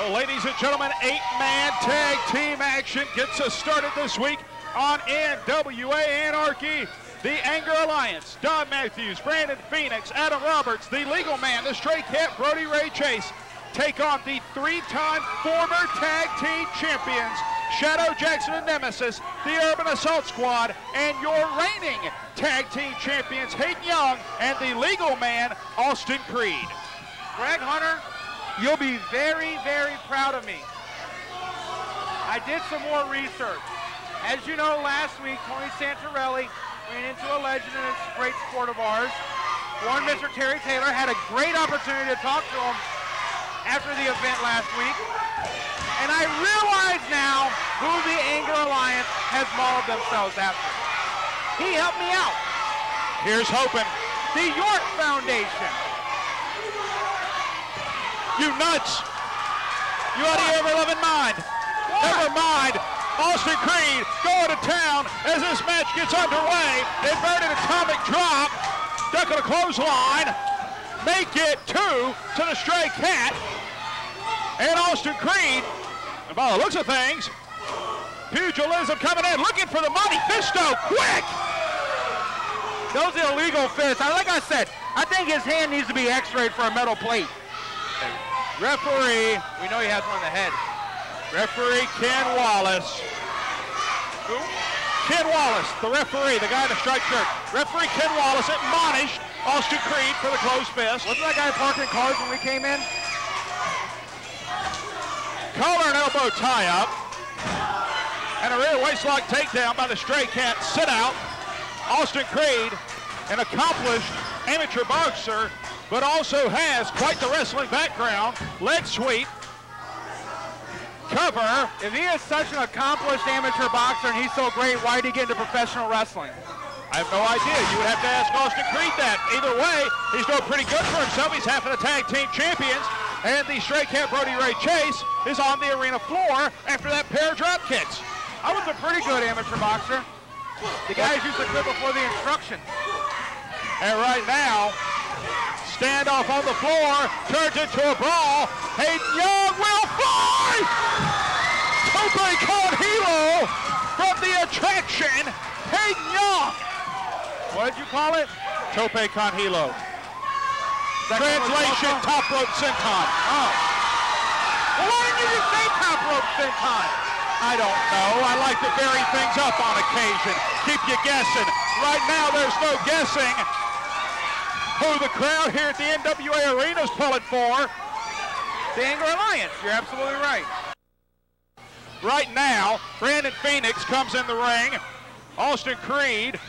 Well, ladies and gentlemen, 8-man tag team action gets us started this week on NWA Anarchy. The Anger Alliance, Don Matthews, Brandon Phoenix, Adam Roberts, the Legal Man, the Stray Cat, Brody Ray Chase, take on the three-time former tag team champions, Shadow Jackson and Nemesis, the Urban Assault Squad, and your reigning tag team champions, Hayden Young and the Legal Man, Austin Creed. Greg Hunter, you'll be very, very proud of me. I did some more research. As you know, last week, Tony Santarelli ran into a legend in a great sport of ours. One Mr. Terry Taylor had a great opportunity to talk to him after the event last week. And I realize now who the Anger Alliance has modeled themselves after. He helped me out. Here's hoping. The York Foundation. You nuts. You out of your ever-loving mind. What? Never mind. Austin Creed going to town as this match gets underway. Inverted atomic drop. Duck of a clothesline. Make it 2 to the Stray Cat. And Austin Creed, and by the looks of things, pugilism coming in, looking for the money. Fisto, quick! Those illegal fists. Like I said, I think his hand needs to be x-rayed for a metal plate. Referee, we know he has one in the head. referee Ken Wallace. Who? Ken Wallace, the referee, the guy in the striped shirt. Referee Ken Wallace admonished Austin Creed for the closed fist. Wasn't that guy parking cars when we came in? Collar and elbow tie-up. And a rear waistlock takedown by the Stray Cat. Sit out. Austin Creed, an accomplished amateur boxer, but also has quite the wrestling background. Leg sweep. Cover. If he is such an accomplished amateur boxer and he's so great, why did he get into professional wrestling? I have no idea. You would have to ask Austin Creed that. Either way, he's doing pretty good for himself. He's half of the tag team champions. And the Stray Cat Brody Ray Chase is on the arena floor after that pair of drop kicks. I was a pretty good amateur boxer. The guys used to quit before the instruction. And right now, standoff on the floor, turns into a brawl. Hayden Young will fly! Tope con hilo from the Attraction, Hayden Young. What did you call it? Tope con hilo. Translation, top rope senton. Oh. Well, why didn't you just say top rope senton? I don't know. I like to vary things up on occasion. Keep you guessing. Right now, there's no guessing who the crowd here at the NWA Arena is pulling for. The Anger Alliance. You're absolutely right. Right now, Brandon Phoenix comes in the ring. Austin Creed,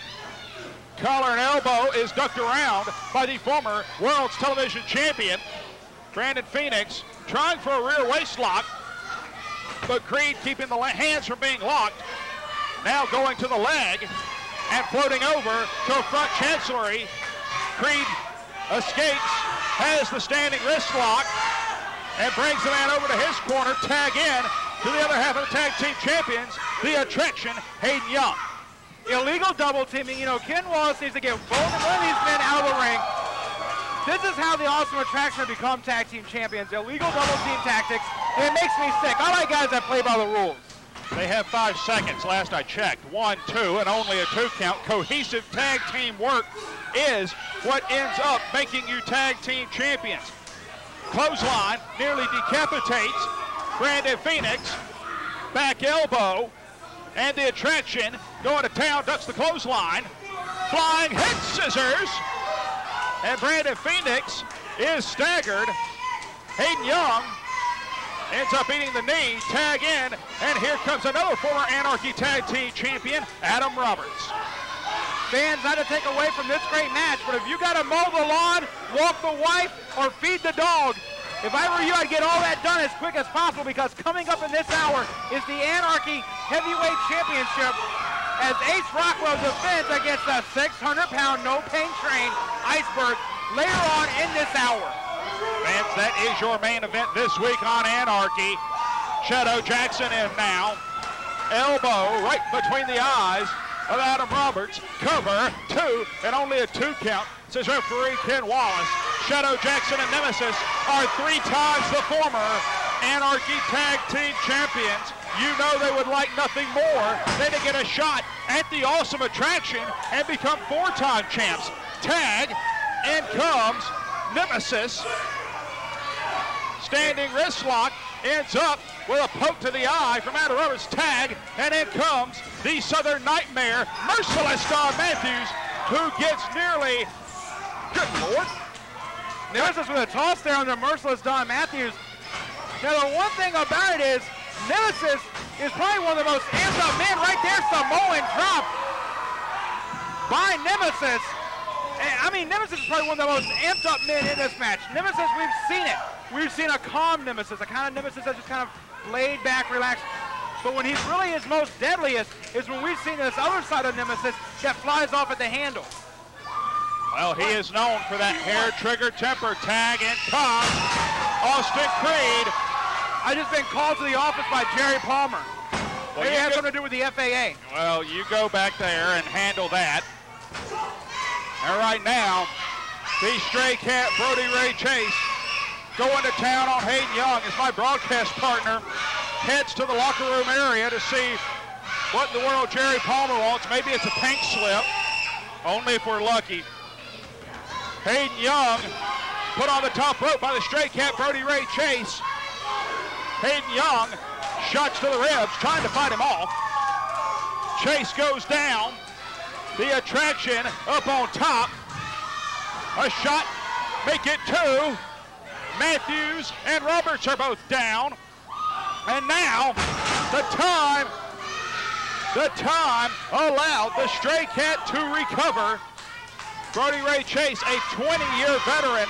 collar and elbow, is ducked around by the former World's Television Champion. Brandon Phoenix trying for a rear waist lock, but Creed keeping the hands from being locked. Now going to the leg and floating over to a front chancellery. Creed escapes, has the standing wrist lock, and brings the man over to his corner. Tag in to the other half of the tag team champions, the Attraction, Hayden Young. Illegal double teaming. You know, Ken Wallace needs to get one of these men out of the ring. This is how the Awesome Attraction become tag team champions. Illegal double team tactics. And it makes me sick. I like guys that play by the rules. They have 5 seconds, last I checked. 1, 2, and only a 2 count. Cohesive tag team work is what ends up making you tag team champions. Clothesline nearly decapitates Brandon Phoenix. Back elbow, and the Attraction going to town, ducks the clothesline. Flying head scissors, and Brandon Phoenix is staggered. Hayden Young ends up eating the knee, tag in, and here comes another former Anarchy Tag Team Champion, Adam Roberts. Fans, not to take away from this great match, but if you got to mow the lawn, walk the wife, or feed the dog, if I were you, I'd get all that done as quick as possible, because coming up in this hour is the Anarchy Heavyweight Championship as Ace Rockwell defends against the 600-pound no-pain train Iceberg later on in this hour. Fans, that is your main event this week on Anarchy. Shadow Jackson in now. Elbow right between the eyes of Adam Roberts. Cover 2 and only a 2 count, says referee Ken Wallace. Shadow Jackson and Nemesis are 3 times the former Anarchy Tag Team Champions. You know they would like nothing more than to get a shot at the Awesome Attraction and become 4-time champs. Tag, in comes Nemesis. Standing wrist lock, ends up with a poke to the eye from Adam Roberts. Tag, and in comes the Southern Nightmare, Merciless Don Matthews, who gets nearly, good Lord. Nemesis with a toss there on the Merciless Don Matthews. Now the one thing about it is, Nemesis is probably one of the most amped up men right there. Samoan drop by Nemesis. I mean, Nemesis is probably one of the most amped up men in this match. Nemesis, we've seen it. We've seen a calm Nemesis, a kind of Nemesis that's just kind of laid back, relaxed. But when he's really his most deadliest is when we've seen this other side of Nemesis that flies off at the handle. Well, he is known for that hair-trigger temper. Tag and comes Austin Creed. I just been called to the office by Jerry Palmer. Well, Maybe it has something to do with the FAA. Well, you go back there and handle that. And right now, the stray cat Brody Ray Chase going to town on Hayden Young as my broadcast partner heads to the locker room area to see what in the world Jerry Palmer wants. Maybe it's a pink slip, only if we're lucky. Hayden Young put on the top rope by the stray cat Brody Ray Chase. Hayden Young shots to the ribs, trying to fight him off. Chase goes down. The Attraction up on top. A shot, make it 2. Matthews and Roberts are both down. And now the time allowed the stray cat to recover. Brody Ray Chase, a 20-year veteran,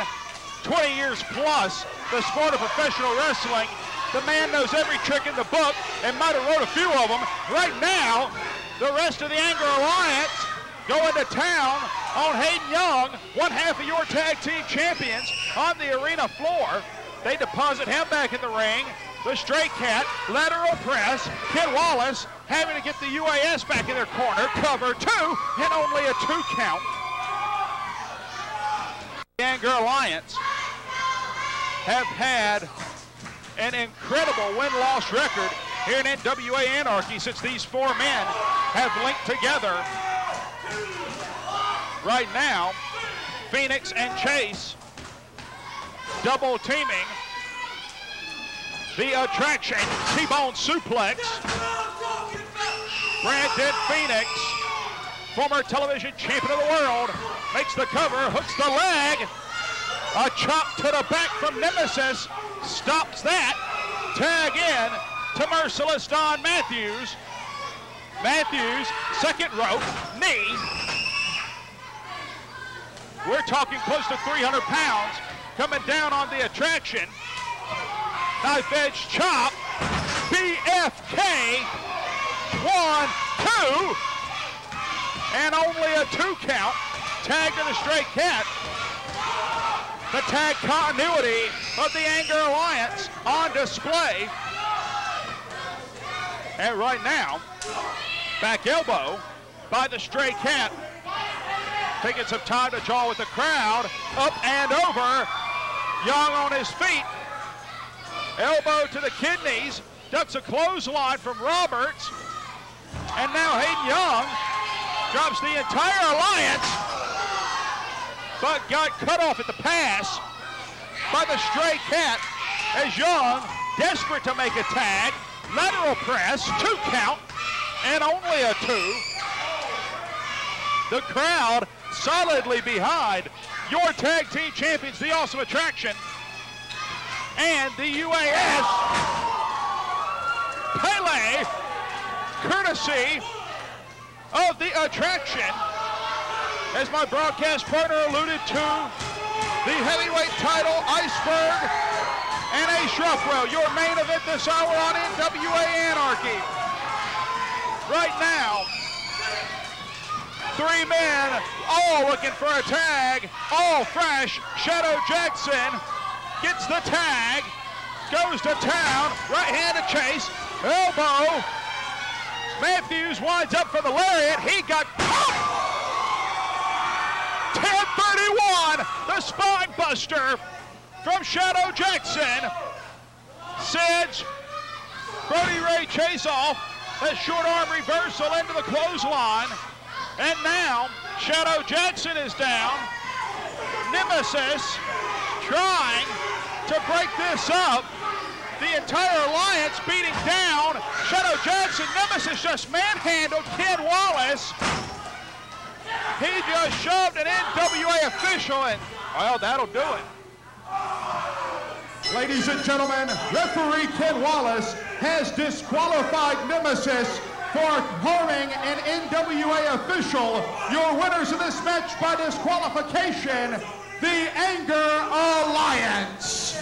20 years plus, the sport of professional wrestling. The man knows every trick in the book and might have wrote a few of them. Right now, the rest of the Anger Alliance going to town on Hayden Young, one half of your tag team champions on the arena floor. They deposit him back in the ring. The stray cat, lateral press. Kid Wallace having to get the UAS back in their corner. Cover 2 and only a 2 count. The Anger Alliance have had an incredible win-loss record here in NWA Anarchy since these 4 men have linked together. Right now, Phoenix and Chase double teaming the Attraction. T-bone suplex. Brandon Phoenix, former television champion of the world, makes the cover, hooks the leg. A chop to the back from Nemesis stops that. Tag in to Merciless Don Matthews. Matthews, second rope, knee. We're talking close to 300 pounds coming down on the Attraction. Knife edge chop. BFK. 1, 2. And only a 2 count. Tag to the stray cat. The tag continuity of the Anger Alliance on display. And right now, back elbow by the stray cat. Taking some time to jaw with the crowd. Up and over. Young on his feet. Elbow to the kidneys. Ducks a clothesline from Roberts. And now Hayden Young drops the entire alliance, but got cut off at the pass by the stray cat as Young, desperate to make a tag. Lateral press, 2 count, and only a 2. The crowd solidly behind your tag team champions, the Awesome Attraction, and the UAS. Pele, courtesy of the Attraction. As my broadcast partner alluded to, the heavyweight title, Iceberg and Ace Ruffwell, your main event this hour on NWA Anarchy. Right now, 3 men, all looking for a tag, all fresh. Shadow Jackson gets the tag, goes to town, right-handed chase, elbow. Matthews winds up for the lariat. He got caught. 10:31, the spine buster from Shadow Jackson. Sidge, Brody Ray chase off, that short arm reversal into the clothesline. And now Shadow Jackson is down. Nemesis trying to break this up. The entire alliance beating down Shadow Jackson. Nemesis just manhandled Ken Wallace. He just shoved an NWA official, and well, that'll do it. Ladies and gentlemen, referee Ken Wallace has disqualified Nemesis for harming an NWA official. Your winners of this match by disqualification, the Anger Alliance.